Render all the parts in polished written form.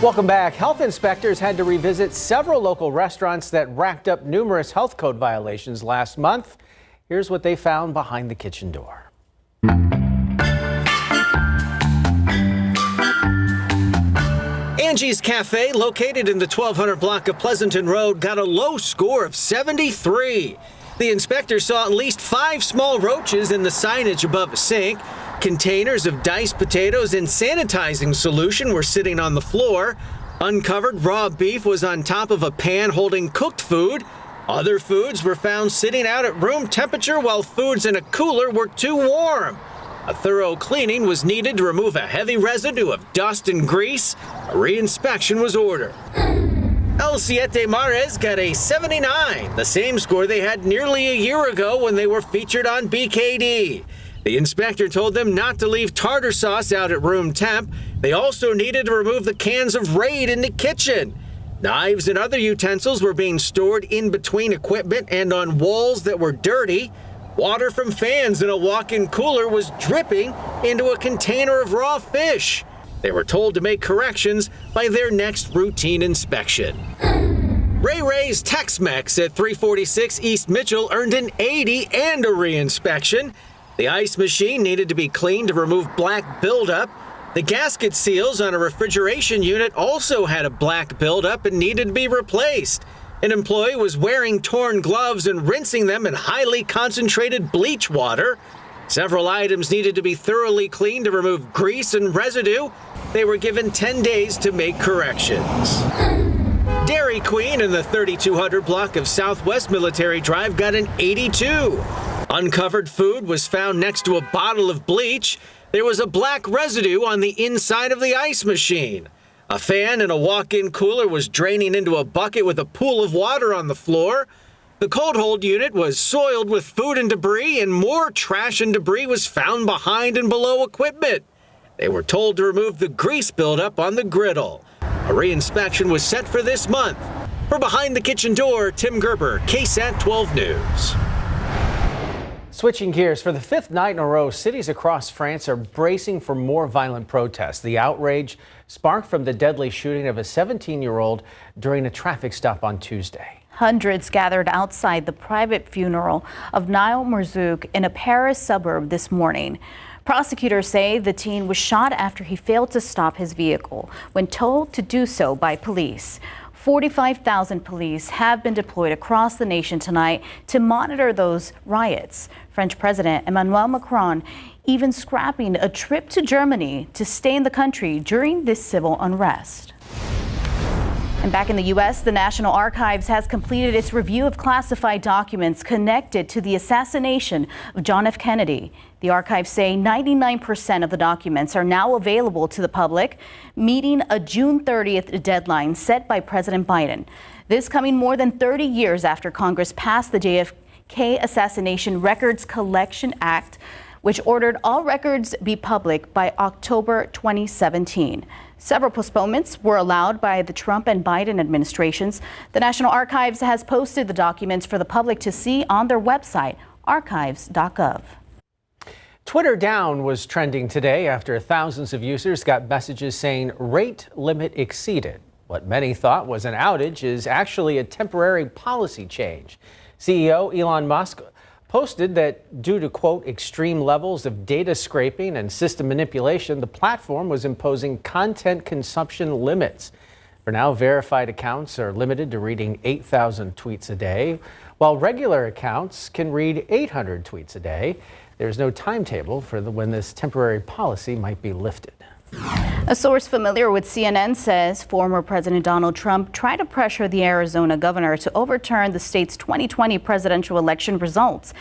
Welcome back. Health inspectors had to revisit several local restaurants that racked up numerous health code violations last month. Here's what they found behind the kitchen door. Angie's Cafe, located in the 1200 block of Pleasanton Road, got a low score of 73. The inspector saw at least 5 small roaches in the signage above the sink. Containers of diced potatoes and sanitizing solution were sitting on the floor. Uncovered raw beef was on top of a pan holding cooked food. Other foods were found sitting out at room temperature, while foods in a cooler were too warm. A thorough cleaning was needed to remove a heavy residue of dust and grease. A re-inspection was ordered. El Siete Mares got a 79, the same score they had nearly a year ago when they were featured on BKD. The inspector told them not to leave tartar sauce out at room temp. They also needed to remove the cans of Raid in the kitchen. Knives and other utensils were being stored in between equipment and on walls that were dirty. Water from fans in a walk-in cooler was dripping into a container of raw fish. They were told to make corrections by their next routine inspection. Ray Ray's Tex-Mex at 346 East Mitchell earned an 80 and a re-inspection. The ice machine needed to be cleaned to remove black buildup. The gasket seals on a refrigeration unit also had a black buildup and needed to be replaced. An employee was wearing torn gloves and rinsing them in highly concentrated bleach water. Several items needed to be thoroughly cleaned to remove grease and residue. They were given 10 days to make corrections. Dairy Queen in the 3200 block of Southwest Military Drive got an 82. Uncovered food was found next to a bottle of bleach. There was a black residue on the inside of the ice machine. A fan in a walk-in cooler was draining into a bucket with a pool of water on the floor. The cold hold unit was soiled with food and debris, and more trash and debris was found behind and below equipment. They were told to remove the grease buildup on the griddle. A re-inspection was set for this month. For Behind the Kitchen Door, Tim Gerber, KSAT 12 News. Switching gears, for the 5th night in a row, cities across France are bracing for more violent protests. The outrage sparked from the deadly shooting of a 17-year-old during a traffic stop on Tuesday. Hundreds gathered outside the private funeral of Niall Marzouk in a Paris suburb this morning. Prosecutors say the teen was shot after he failed to stop his vehicle when told to do so by police. 45,000 police have been deployed across the nation tonight to monitor those riots. French President Emmanuel Macron even scrapping a trip to Germany to stay in the country during this civil unrest. And back in the U.S., the National Archives has completed its review of classified documents connected to the assassination of John F. Kennedy. The archives say 99% of the documents are now available to the public, meeting a June 30th deadline set by President Biden. This coming more than 30 years after Congress passed the JFK Assassination Records Collection Act, which ordered all records be public by October 2017. Several postponements were allowed by the Trump and Biden administrations. The National Archives has posted the documents for the public to see on their website, archives.gov. Twitter down was trending today after thousands of users got messages saying rate limit exceeded. What many thought was an outage is actually a temporary policy change. CEO Elon Musk posted that due to, quote, extreme levels of data scraping and system manipulation, the platform was imposing content consumption limits. For now, verified accounts are limited to reading 8,000 tweets a day, while regular accounts can read 800 tweets a day. There's no timetable for when this temporary policy might be lifted. A source familiar with CNN says former President Donald Trump tried to pressure the Arizona governor to overturn the state's 2020 presidential election results.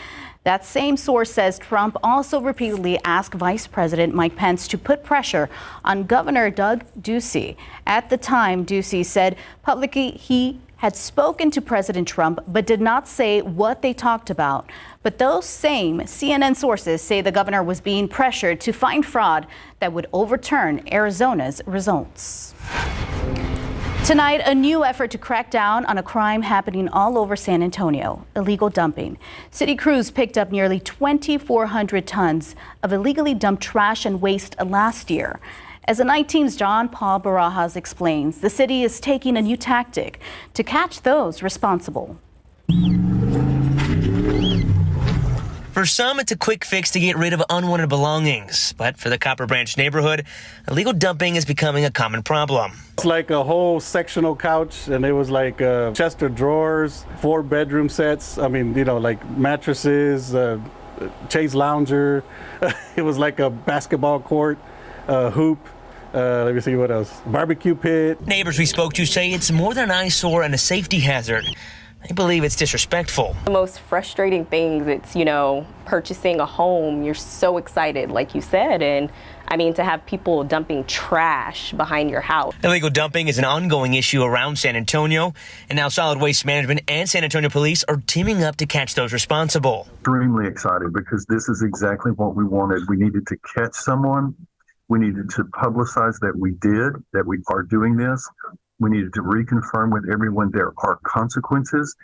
That same source says Trump also repeatedly asked Vice President Mike Pence to put pressure on Governor Doug Ducey. At the time, Ducey said publicly he had spoken to President Trump but did not say what they talked about. But those same CNN sources say the governor was being pressured to find fraud that would overturn Arizona's results. Tonight, a new effort to crack down on a crime happening all over San Antonio, illegal dumping. City crews picked up nearly 2,400 tons of illegally dumped trash and waste last year. As the night team's John Paul Barajas explains, the city is taking a new tactic to catch those responsible. For some, it's a quick fix to get rid of unwanted belongings. But for the Copper Branch neighborhood, illegal dumping is becoming a common problem. It's like a whole sectional couch, and it was like a chest of drawers, 4 bedroom sets. I mean, you know, like mattresses, chaise lounger. It was like a basketball court, hoop. Let me see what else. Barbecue pit. Neighbors we spoke to say it's more than an eyesore and a safety hazard. They believe it's disrespectful. The most frustrating things, it's, you know, purchasing a home. You're so excited, like you said, and I mean, to have people dumping trash behind your house. Illegal dumping is an ongoing issue around San Antonio, and now Solid Waste Management and San Antonio Police are teaming up to catch those responsible. Extremely excited because this is exactly what we wanted. We needed to catch someone. We needed to publicize that we are doing this. We needed to reconfirm with everyone there are consequences.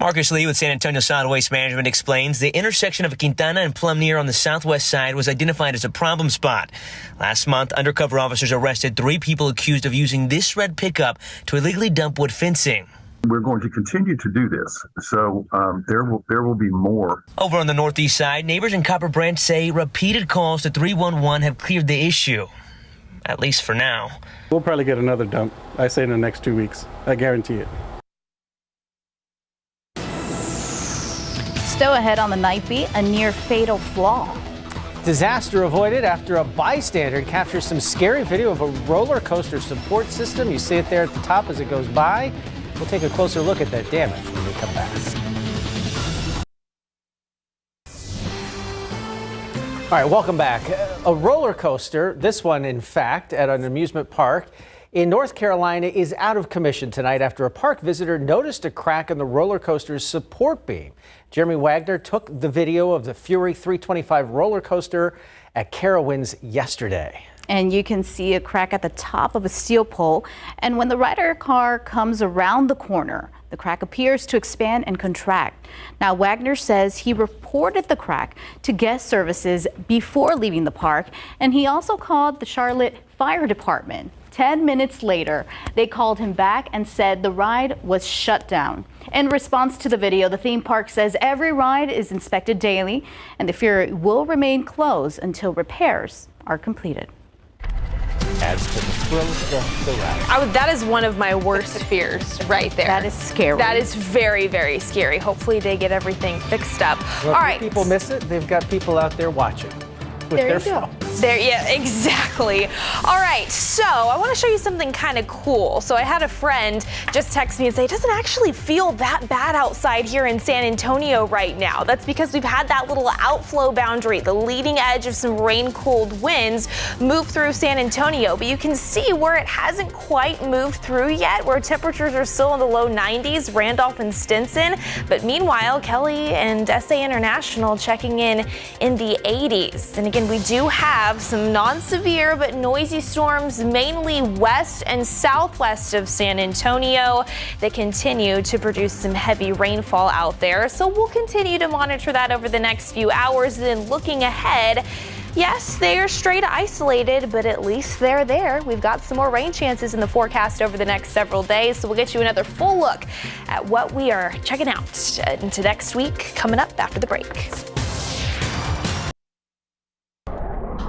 Marcus Lee with San Antonio Solid Waste Management explains the intersection of Quintana and Plumnier on the southwest side was identified as a problem spot. Last month, undercover officers arrested 3 people accused of using this red pickup to illegally dump wood fencing. We're going to continue to do this, so there will be more. Over on the northeast side, neighbors in Copper Branch say repeated calls to 311 have cleared the issue, at least for now. We'll probably get another dump, I say, in the next 2 weeks. I guarantee it. Still ahead on the Nightbeat, a near fatal flaw. Disaster avoided after a bystander captures some scary video of a roller coaster support system. You see it there at the top as it goes by. We'll take a closer look at that damage when we come back. All right, welcome back. A roller coaster, this one in fact, at an amusement park in North Carolina is out of commission tonight after a park visitor noticed a crack in the roller coaster's support beam. Jeremy Wagner took the video of the Fury 325 roller coaster at Carowinds yesterday. And you can see a crack at the top of a steel pole. And when the rider car comes around the corner, the crack appears to expand and contract. Now, Wagner says he reported the crack to guest services before leaving the park, and he also called the Charlotte Fire Department. 10 minutes later, they called him back and said the ride was shut down. In response to the video, the theme park says every ride is inspected daily, and the Fury will remain closed until repairs are completed. Adds to the thrill of the ride. That is one of my worst fears right there. That is scary. That is very, very scary. Hopefully they get everything fixed up. Well, all right. People miss it. They've got people out there watching with their phones. Yeah, exactly. All right, so I want to show you something kind of cool. So I had a friend just text me and say, it doesn't actually feel that bad outside here in San Antonio right now. That's because we've had that little outflow boundary, the leading edge of some rain-cooled winds move through San Antonio. But you can see where it hasn't quite moved through yet, where temperatures are still in the low 90s, Randolph and Stinson. But meanwhile, Kelly and SA International checking in the 80s. And again, we do have some non-severe but noisy storms mainly west and southwest of San Antonio that continue to produce some heavy rainfall out there. So we'll continue to monitor that over the next few hours. And then looking ahead, yes, they are straight isolated, but at least they're there. We've got some more rain chances in the forecast over the next several days. So we'll get you another full look at what we are checking out into next week coming up after the break.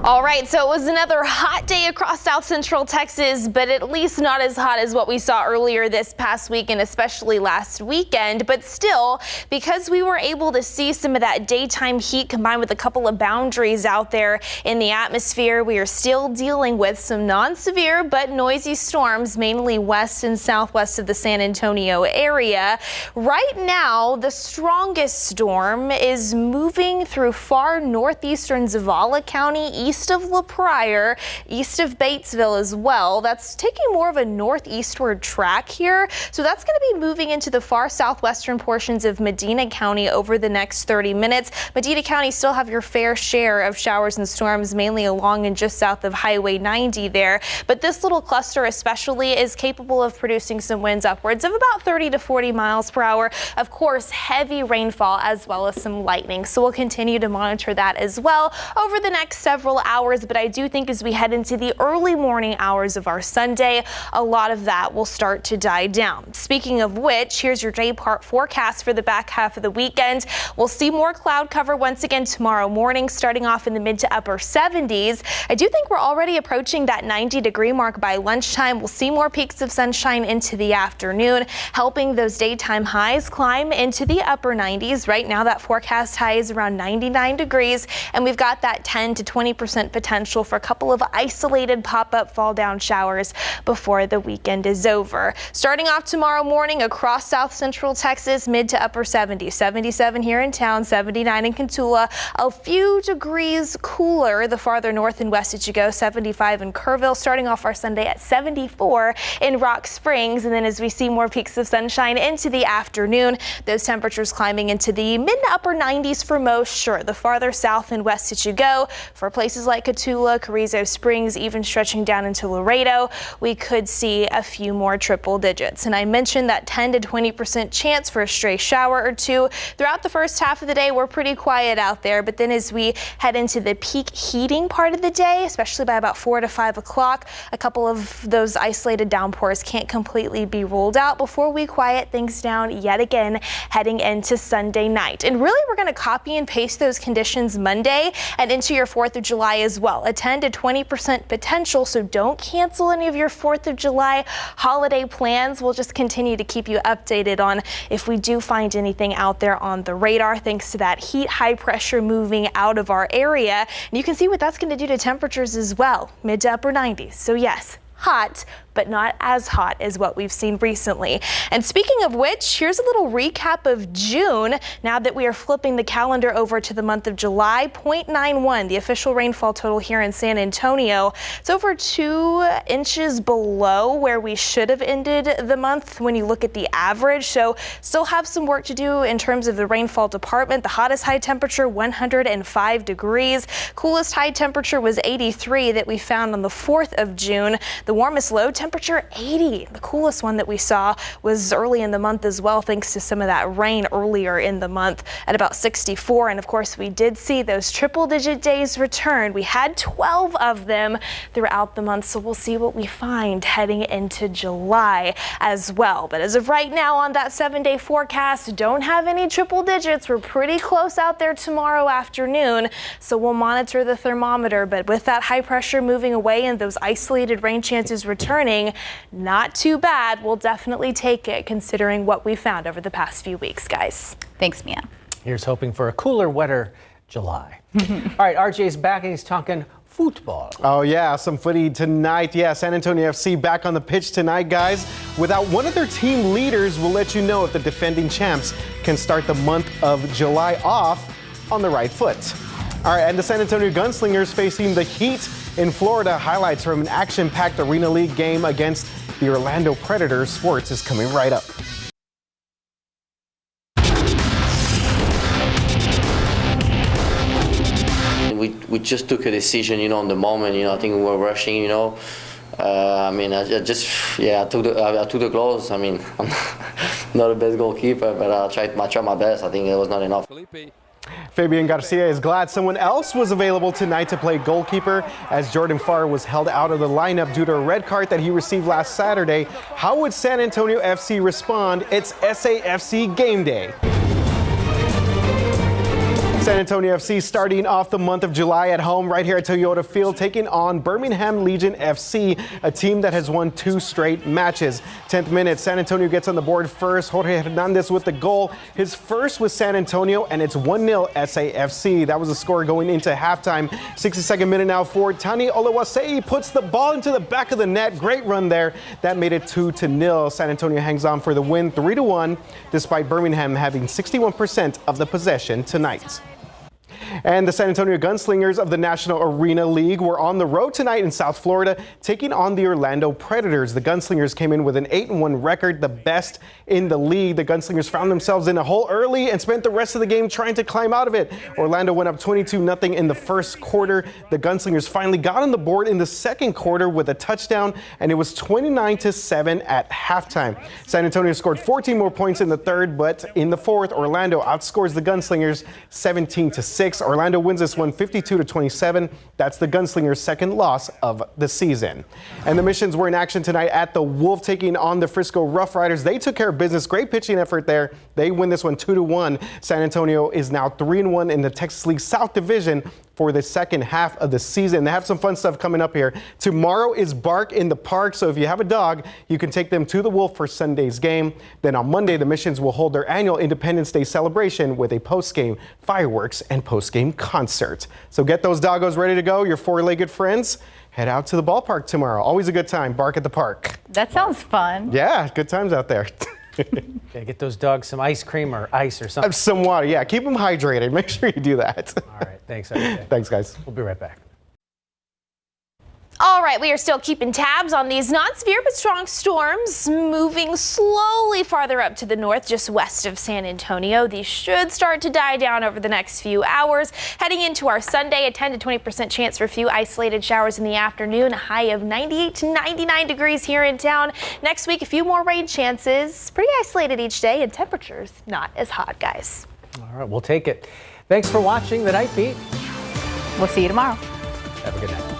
All right, so it was another hot day across South Central Texas, but at least not as hot as what we saw earlier this past week and especially last weekend. But still, because we were able to see some of that daytime heat combined with a couple of boundaries out there in the atmosphere, we are still dealing with some non-severe but noisy storms, mainly west and southwest of the San Antonio area. Right now, the strongest storm is moving through far northeastern Zavala County, east of La Pryor, east of Batesville as well. That's taking more of a northeastward track here. So that's going to be moving into the far southwestern portions of Medina County over the next 30 minutes. Medina County still have your fair share of showers and storms, mainly along and just south of Highway 90 there. But this little cluster especially is capable of producing some winds upwards of about 30 to 40 miles per hour. Of course, heavy rainfall as well as some lightning. So we'll continue to monitor that as well over the next several hours, but I do think as we head into the early morning hours of our Sunday, a lot of that will start to die down. Speaking of which, here's your day part forecast for the back half of the weekend. We'll see more cloud cover once again tomorrow morning, starting off in the mid to upper 70s. I do think we're already approaching that 90-degree mark by lunchtime. We'll see more peaks of sunshine into the afternoon, helping those daytime highs climb into the upper 90s. Right now, that forecast high is around 99 degrees, and we've got that 10 to 20% potential for a couple of isolated pop-up fall-down showers before the weekend is over. Starting off tomorrow morning across south central Texas, mid to upper 70s, 77 here in town, 79 in Cotulla, a few degrees cooler the farther north and west that you go, 75 in Kerrville, starting off our Sunday at 74 in Rock Springs. And then as we see more peaks of sunshine into the afternoon, those temperatures climbing into the mid to upper 90s for most. Sure, the farther south and west that you go, for places like Cotulla, Carrizo Springs, even stretching down into Laredo, we could see a few more triple digits. And I mentioned that 10 to 20% chance for a stray shower or two. Throughout the first half of the day, we're pretty quiet out there, but then as we head into the peak heating part of the day, especially by about 4 to 5 o'clock, a couple of those isolated downpours can't completely be ruled out before we quiet things down yet again heading into Sunday night. And really, we're going to copy and paste those conditions Monday and into your 4th of July as well. A 10 to 20% potential, so don't cancel any of your 4th of July holiday plans. We'll just continue to keep you updated on if we do find anything out there on the radar, thanks to that heat high pressure moving out of our area. And you can see what that's going to do to temperatures as well, mid to upper 90s. So yes, hot, but not as hot as what we've seen recently. And speaking of which, here's a little recap of June. Now that we are flipping the calendar over to the month of July, 0.91, the official rainfall total here in San Antonio. It's over 2 inches below where we should have ended the month when you look at the average. So still have some work to do in terms of the rainfall department. The hottest high temperature, 105 degrees. Coolest high temperature was 83 that we found on the 4th of June. The warmest low temperature, 80. The coolest one that we saw was early in the month as well, thanks to some of that rain earlier in the month at about 64. And of course, we did see those triple-digit days return. We had 12 of them throughout the month, so we'll see what we find heading into July as well. But as of right now on that 7-day forecast, don't have any triple digits. We're pretty close out there tomorrow afternoon, so we'll monitor the thermometer. But with that high pressure moving away and those isolated rain chances returning, not too bad. We'll definitely take it considering what we found over the past few weeks, guys. Thanks, Mia. Here's hoping for a cooler, wetter July. All right, RJ's back and he's talking football. Oh yeah, some footy tonight. Yeah, San Antonio FC back on the pitch tonight, guys. Without one of their team leaders, we'll let you know if the defending champs can start the month of July off on the right foot. All right, and the San Antonio Gunslingers facing the Heat in Florida. Highlights from an action-packed Arena League game against the Orlando Predators. Sports is coming right up. We just took a decision, on the moment. I think we were rushing. I took the gloves. I'm not the best goalkeeper, but I tried my best. I think it was not enough. Fabian Garcia is glad someone else was available tonight to play goalkeeper, as Jordan Farr was held out of the lineup due to a red card that he received last Saturday. How would San Antonio FC respond? It's SAFC game day. San Antonio FC starting off the month of July at home right here at Toyota Field, taking on Birmingham Legion FC, a team that has won 2 straight matches. 10th minute, San Antonio gets on the board first. Jorge Hernandez with the goal. His first with San Antonio, and it's 1-0 SAFC. That was the score going into halftime. 62nd minute now for Tani Oluwasei puts the ball into the back of the net. Great run there. That made it 2-0. San Antonio hangs on for the win 3-1, despite Birmingham having 61% of the possession tonight. And the San Antonio Gunslingers of the National Arena League were on the road tonight in South Florida, taking on the Orlando Predators. The Gunslingers came in with an 8-1 record, the best in the league. The Gunslingers found themselves in a hole early and spent the rest of the game trying to climb out of it. Orlando went up 22-0 in the first quarter. The Gunslingers finally got on the board in the second quarter with a touchdown, and it was 29-7 at halftime. San Antonio scored 14 more points in the third, but in the fourth, Orlando outscores the Gunslingers 17-6. Orlando wins this one 52-27. That's the Gunslingers' second loss of the season. And the Missions were in action tonight at the Wolf, taking on the Frisco Rough Riders. They took care of business. Great pitching effort there. They win this one 2-1. San Antonio is now 3-1 in the Texas League South Division for the second half of the season. They have some fun stuff coming up here. Tomorrow is Bark in the Park, so if you have a dog, you can take them to the Wolf for Sunday's game. Then on Monday, the Missions will hold their annual Independence Day celebration with a post-game fireworks and post-game concert. So get those doggos ready to go. Your four-legged friends, head out to the ballpark tomorrow. Always a good time. Bark at the Park. That sounds fun. Yeah, good times out there. Okay, get those dogs some ice cream or ice or something. Some water, yeah. Keep them hydrated. Make sure you do that. All right, thanks. Okay. Thanks, guys. We'll be right back. All right, we are still keeping tabs on these not severe but strong storms moving slowly farther up to the north, just west of San Antonio. These should start to die down over the next few hours. Heading into our Sunday, a 10 to 20% chance for a few isolated showers in the afternoon, a high of 98 to 99 degrees here in town. Next week, a few more rain chances, pretty isolated each day, and temperatures not as hot, guys. All right, we'll take it. Thanks for watching the Night Beat. We'll see you tomorrow. Have a good night.